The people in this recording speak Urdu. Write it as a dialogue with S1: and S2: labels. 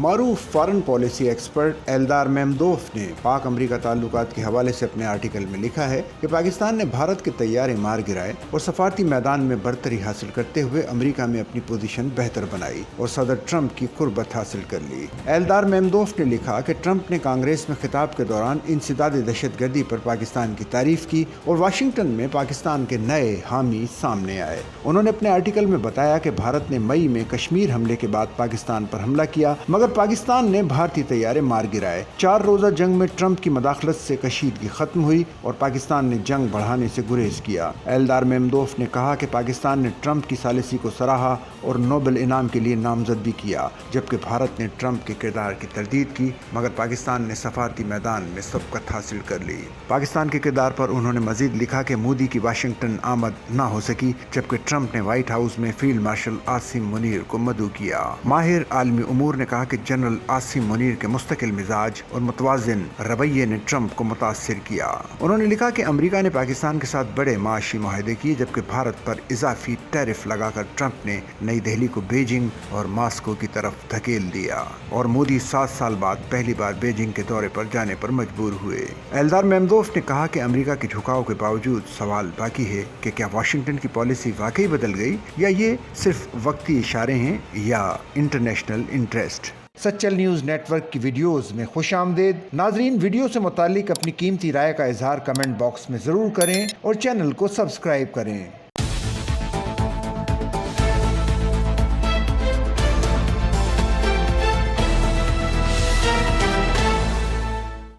S1: معروف فارن پالیسی ایکسپرٹ ایلدار ممدوف نے پاک امریکہ تعلقات کے حوالے سے اپنے آرٹیکل میں لکھا ہے کہ پاکستان نے بھارت کے طیارے مار گرائے اور سفارتی میدان میں برتری حاصل کرتے ہوئے امریکہ میں اپنی پوزیشن بہتر بنائی اور صدر ٹرمپ کی قربت حاصل کر لی۔ ایلدار ممدوف نے لکھا کہ ٹرمپ نے کانگریس میں خطاب کے دوران انسداد دہشت گردی پر پاکستان کی تعریف کی اور واشنگٹن میں پاکستان کے نئے حامی سامنے آئے۔ انہوں نے اپنے آرٹیکل میں بتایا کہ بھارت نے مئی میں کشمیر حملے کے بعد پاکستان پر حملہ کیا، مگر پاکستان نے بھارتی طیارے مار گرائے۔ 4 روزہ جنگ میں ٹرمپ کی مداخلت سے کشیدگی ختم ہوئی اور پاکستان نے جنگ بڑھانے سے گریز کیا۔ ایلدار ممدوف نے کہا کہ پاکستان نے ٹرمپ کی ثالثی کو سراہا اور نوبل انعام کے لیے نامزد بھی کیا، جبکہ بھارت نے ٹرمپ کے کردار کی تردید کی، مگر پاکستان نے سفارتی میدان میں سبقت حاصل کر لی۔ پاکستان کے کردار پر انہوں نے مزید لکھا کہ مودی کی واشنگٹن آمد نہ ہو سکی، جبکہ ٹرمپ نے وائٹ ہاؤس میں فیلڈ مارشل عاصم منیر کو مدعو کیا۔ ماہر عالمی امور نے کہا کہ جنرل عاصم منیر کے مستقل مزاج اور متوازن رویے نے ٹرمپ کو متاثر کیا۔ انہوں نے لکھا کہ امریکہ نے پاکستان کے ساتھ بڑے معاشی معاہدے کیے، جبکہ بھارت پر اضافی ٹیرف لگا کر ٹرمپ نے نئی دہلی کو بیجنگ اور ماسکو کی طرف دھکیل دیا اور مودی 7 سال بعد پہلی بار بیجنگ کے دورے پر جانے پر مجبور ہوئے۔ ایلدار ممدوف نے کہا کہ امریکہ کے جھکاؤ کے باوجود سوال باقی ہے کہ کیا واشنگٹن کی پالیسی واقعی بدل گئی یا یہ صرف وقتی اشارے ہیں یا international interest. Sachal news network کی ویڈیوز میں خوش آمدید۔ ناظرین، ویڈیو سے متعلق اپنی قیمتی رائے کا اظہار کمنٹ باکس میں ضرور کریں اور چینل کو سبسکرائب کریں۔